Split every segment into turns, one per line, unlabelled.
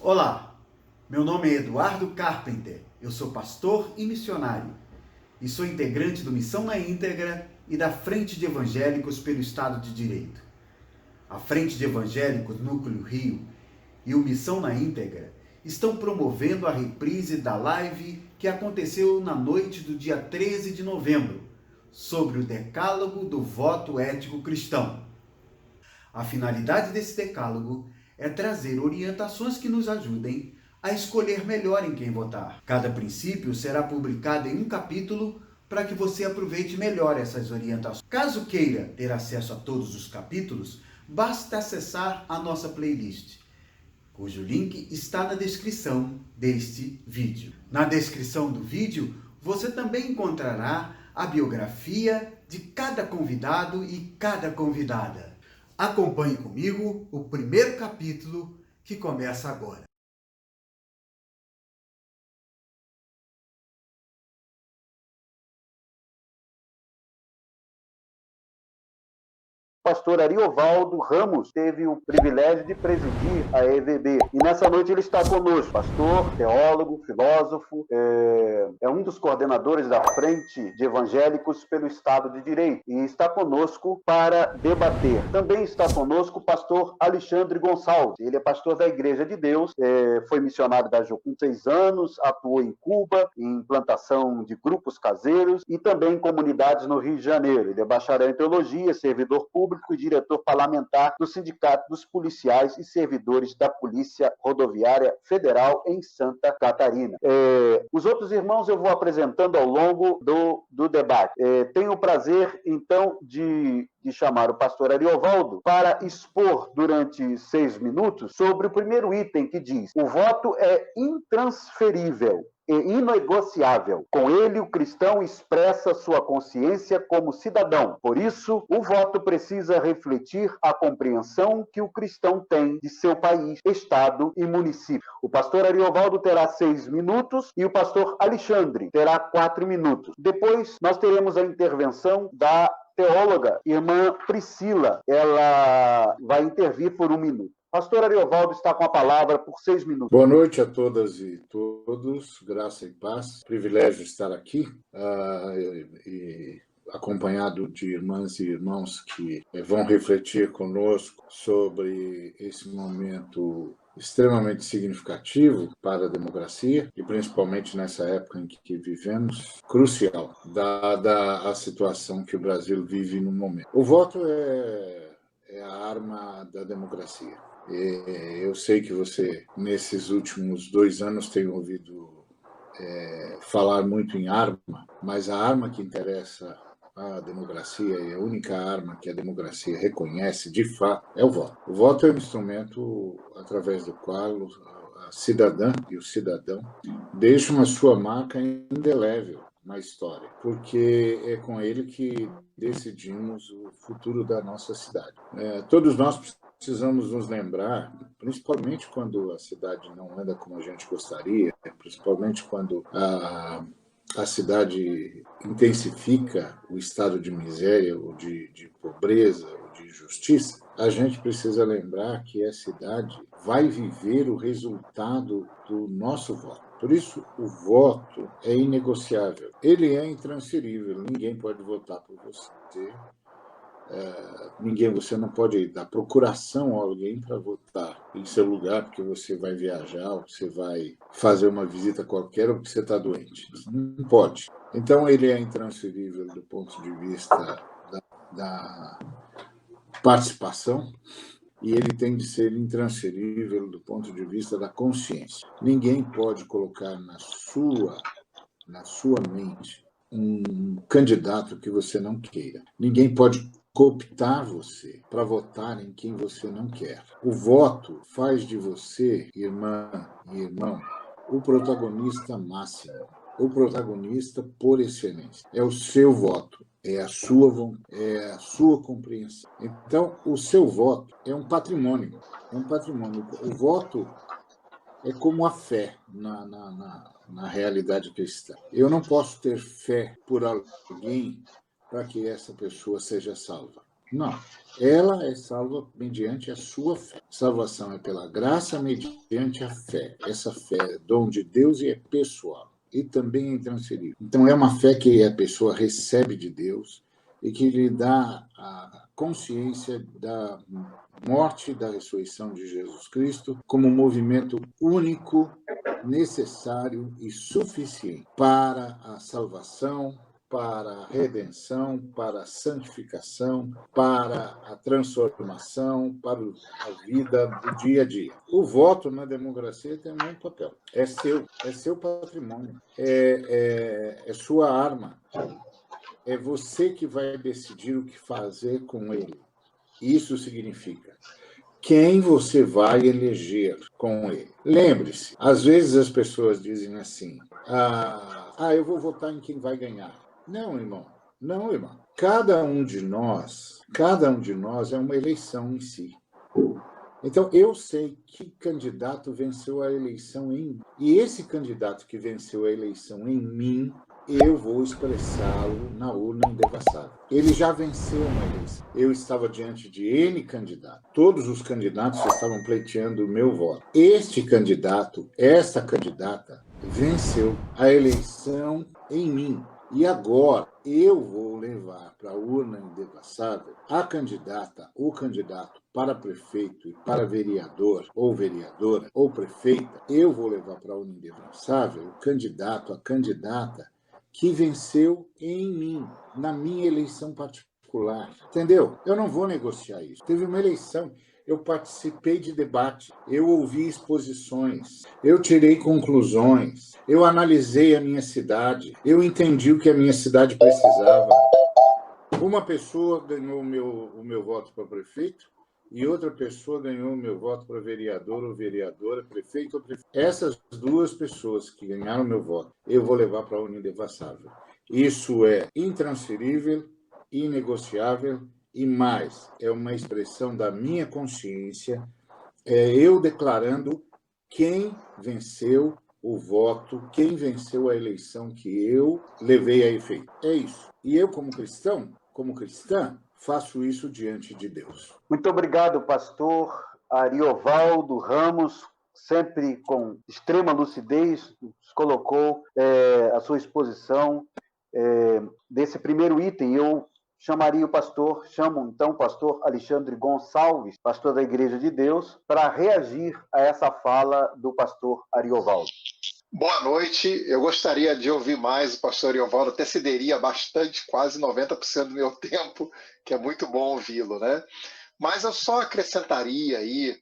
Olá, meu nome é Eduardo Carpenter, eu sou pastor e missionário e sou integrante do Missão na Íntegra e da Frente de Evangélicos pelo Estado de Direito. A Frente de Evangélicos Núcleo Rio e o Missão na Íntegra estão promovendo a reprise da live que aconteceu na noite do dia 13 de novembro, sobre o decálogo do voto ético cristão. A finalidade desse decálogo é trazer orientações que nos ajudem a escolher melhor em quem votar. Cada princípio será publicado em um capítulo para que você aproveite melhor essas orientações. Caso queira ter acesso a todos os capítulos, basta acessar a nossa playlist, cujo link está na descrição deste vídeo. Na descrição do vídeo, você também encontrará a biografia de cada convidado e cada convidada. Acompanhe comigo o primeiro capítulo que começa agora.
Pastor Ariovaldo Ramos teve o privilégio de presidir a EVB. E nessa noite ele está conosco, pastor, teólogo, filósofo, é um dos coordenadores da Frente de Evangélicos pelo Estado de Direito e está conosco para debater. Também está conosco o pastor Alexandre Gonçalves. Ele é pastor da Igreja de Deus, foi missionário da JU com 6 anos, atuou em Cuba, em implantação de grupos caseiros e também em comunidades no Rio de Janeiro. Ele é bacharel em teologia, servidor público e diretor parlamentar do Sindicato dos Policiais e Servidores da Polícia Rodoviária Federal em Santa Catarina. Os outros irmãos eu vou apresentando ao longo do debate. Tenho o prazer, então, de chamar o pastor Ariovaldo para expor durante 6 minutos sobre o primeiro item que diz: o voto é intransferível e inegociável. Com ele, o cristão expressa sua consciência como cidadão. Por isso, o voto precisa refletir a compreensão que o cristão tem de seu país, estado e município. O pastor Ariovaldo terá 6 minutos e o pastor Alexandre terá 4 minutos. Depois, nós teremos a intervenção da teóloga, irmã Priscila. Ela vai intervir por 1 minuto. Pastor Ariovaldo está com a palavra por 6 minutos.
Boa noite a todas e todos, graça e paz. Privilégio estar aqui e acompanhado de irmãs e irmãos que vão refletir conosco sobre esse momento extremamente significativo para a democracia e principalmente nessa época em que vivemos, crucial, dada a situação que o Brasil vive no momento. O voto é a arma da democracia. Eu sei que você, nesses últimos 2 anos, tem ouvido falar muito em arma, mas a arma que interessa à democracia e a única arma que a democracia reconhece, de fato, é o voto. O voto é um instrumento através do qual a cidadã e o cidadão deixam a sua marca indelével na história, porque é com ele que decidimos o futuro da nossa cidade. Todos nós precisamos nos lembrar, principalmente quando a cidade não anda como a gente gostaria, principalmente quando a cidade intensifica o estado de miséria, ou de pobreza, ou de injustiça, a gente precisa lembrar que a cidade vai viver o resultado do nosso voto. Por isso, o voto é inegociável. Ele é intransferível. Ninguém pode votar por você. Você não pode dar procuração a alguém para votar em seu lugar porque você vai viajar, ou você vai fazer uma visita qualquer, ou porque você está doente. Não pode. Então, ele é intransferível do ponto de vista da participação e ele tem de ser intransferível do ponto de vista da consciência. Ninguém pode colocar na sua mente um candidato que você não queira. Ninguém pode cooptar você para votar em quem você não quer. O voto faz de você, irmã e irmão, o protagonista máximo, o protagonista por excelência. É o seu voto, é a sua vontade, é a sua compreensão. Então, o seu voto é um patrimônio. É um patrimônio. O voto é como a fé na realidade cristã. Eu não posso ter fé por alguém para que essa pessoa seja salva. Não. Ela é salva mediante a sua fé. Salvação é pela graça mediante a fé. Essa fé é dom de Deus e é pessoal. E também é intransferível. Então, é uma fé que a pessoa recebe de Deus e que lhe dá a consciência da morte e da ressurreição de Jesus Cristo como um movimento único, necessário e suficiente para a salvação, para a redenção, para a santificação, para a transformação, para a vida do dia a dia. O voto na democracia tem um papel. É seu patrimônio, é sua arma. É você que vai decidir o que fazer com ele. Isso significa quem você vai eleger com ele. Lembre-se, às vezes as pessoas dizem assim, eu vou votar em quem vai ganhar. Não, irmão. Não, irmão. Cada um de nós é uma eleição em si. Então, eu sei que candidato venceu a eleição em mim. E esse candidato que venceu a eleição em mim, eu vou expressá-lo na urna indevassável. Ele já venceu uma eleição. Eu estava diante de N candidatos. Todos os candidatos estavam pleiteando o meu voto. Este candidato, esta candidata, venceu a eleição em mim. E agora eu vou levar para a urna indevassável a candidata, o candidato para prefeito e para vereador, ou vereadora, ou prefeita. Eu vou levar para a urna indevassável o candidato, a candidata que venceu em mim, na minha eleição particular. Entendeu? Eu não vou negociar isso. Teve uma eleição, eu participei de debate, eu ouvi exposições, eu tirei conclusões, eu analisei a minha cidade, eu entendi o que a minha cidade precisava. Uma pessoa ganhou o meu voto para prefeito e outra pessoa ganhou o meu voto para vereador ou vereadora, prefeito ou prefeito. Essas duas pessoas que ganharam o meu voto, eu vou levar para a urna indevassável. Isso é intransferível, inegociável e mais, é uma expressão da minha consciência, eu declarando quem venceu o voto, quem venceu a eleição que eu levei a efeito. É isso. E eu, como cristão, como cristã, faço isso diante de Deus.
Muito obrigado, pastor Ariovaldo Ramos, sempre com extrema lucidez, colocou a sua exposição desse primeiro item. Eu chamo então o pastor Alexandre Gonçalves, pastor da Igreja de Deus, para reagir a essa fala do pastor Ariovaldo.
Boa noite, eu gostaria de ouvir mais o pastor Ariovaldo, até cederia bastante, quase 90% do meu tempo, que é muito bom ouvi-lo, né? Mas eu só acrescentaria aí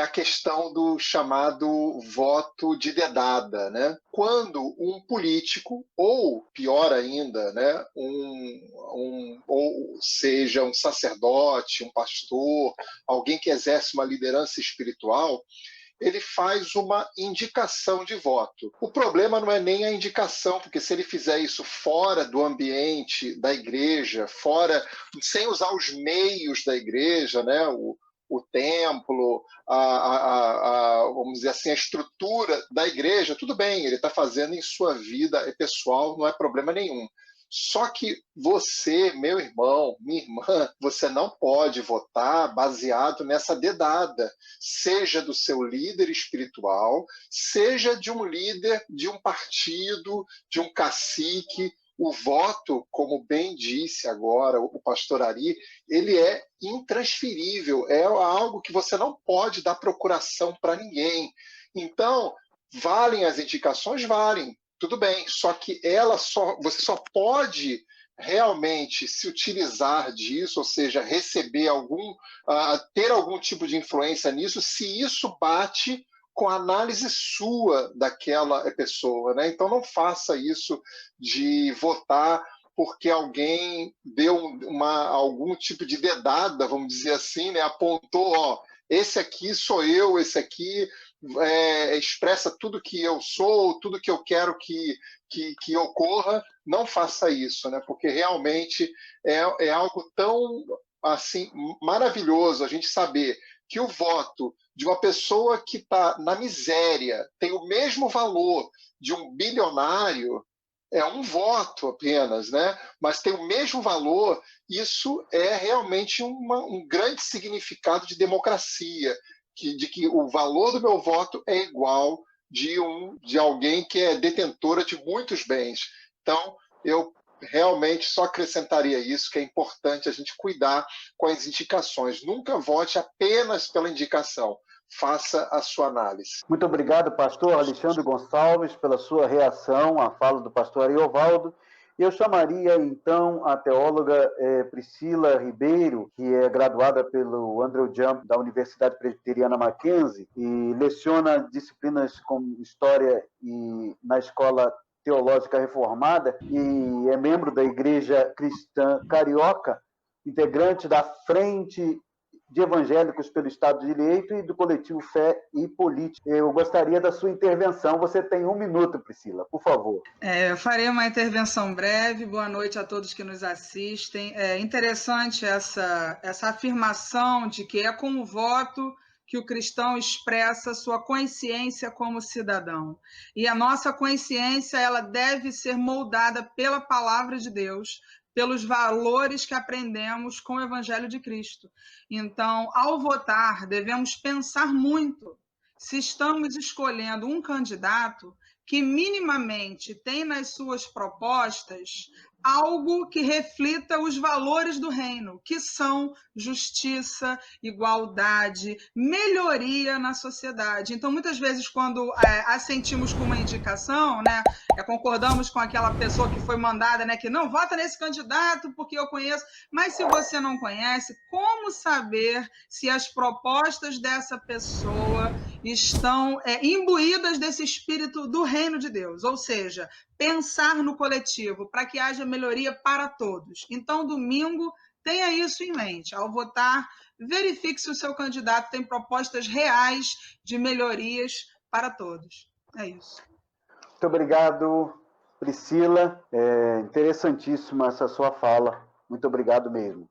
a questão do chamado voto de dedada, né? Quando um político, ou pior ainda, né, ou seja, um sacerdote, um pastor, alguém que exerce uma liderança espiritual, ele faz uma indicação de voto. O problema não é nem a indicação, porque se ele fizer isso fora do ambiente da igreja, sem usar os meios da igreja, né, o templo, vamos dizer assim, a estrutura da igreja, tudo bem, ele está fazendo em sua vida pessoal, não é problema nenhum. Só que você, meu irmão, minha irmã, você não pode votar baseado nessa dedada, seja do seu líder espiritual, seja de um líder de um partido, de um cacique. O voto, como bem disse agora o pastor Ari, ele é intransferível, é algo que você não pode dar procuração para ninguém. Então, valem as indicações? Valem. Tudo bem, só que você só pode realmente se utilizar disso, ou seja, ter algum tipo de influência nisso, se isso bate com a análise sua daquela pessoa, né? Então não faça isso de votar porque alguém deu algum tipo de dedada, vamos dizer assim, né? Apontou, esse aqui sou eu, esse aqui expressa tudo que eu sou, tudo que eu quero que ocorra. Não faça isso, né? Porque realmente é algo tão assim maravilhoso a gente saber que o voto de uma pessoa que está na miséria tem o mesmo valor de um bilionário. é um voto apenas, né? Mas tem o mesmo valor. Isso é realmente um grande significado de democracia, de que o valor do meu voto é igual de alguém que é detentora de muitos bens. Então, eu realmente só acrescentaria isso, que é importante a gente cuidar com as indicações. Nunca vote apenas pela indicação. Faça a sua análise.
Muito obrigado, pastor Alexandre Gonçalves, pela sua reação à fala do pastor Ariovaldo. Eu chamaria, então, a teóloga Priscila Ribeiro, que é graduada pelo Andrew Jump da Universidade Presbiteriana Mackenzie e leciona disciplinas como História e na Escola Teológica Reformada e é membro da Igreja Cristã Carioca, integrante da Frente de Evangélicos pelo Estado de Direito e do coletivo Fé e Política. Eu gostaria da sua intervenção. Você tem 1 minuto, Priscila, por favor.
Eu farei uma intervenção breve. Boa noite a todos que nos assistem. É interessante essa afirmação de que é com o voto que o cristão expressa sua consciência como cidadão. E a nossa consciência, ela deve ser moldada pela palavra de Deus, pelos valores que aprendemos com o Evangelho de Cristo. Então, ao votar, devemos pensar muito se estamos escolhendo um candidato que minimamente tem nas suas propostas algo que reflita os valores do reino, que são justiça, igualdade, melhoria na sociedade. Então, muitas vezes, quando assentimos com uma indicação, né, concordamos com aquela pessoa que foi mandada, né, que não vota nesse candidato porque eu conheço, mas se você não conhece, como saber se as propostas dessa pessoa estão imbuídas desse espírito do reino de Deus? Ou seja, pensar no coletivo para que haja melhoria para todos. Então, domingo, tenha isso em mente. Ao votar, verifique se o seu candidato tem propostas reais de melhorias para todos. É isso.
Muito obrigado, Priscila. Interessantíssima essa sua fala. Muito obrigado mesmo.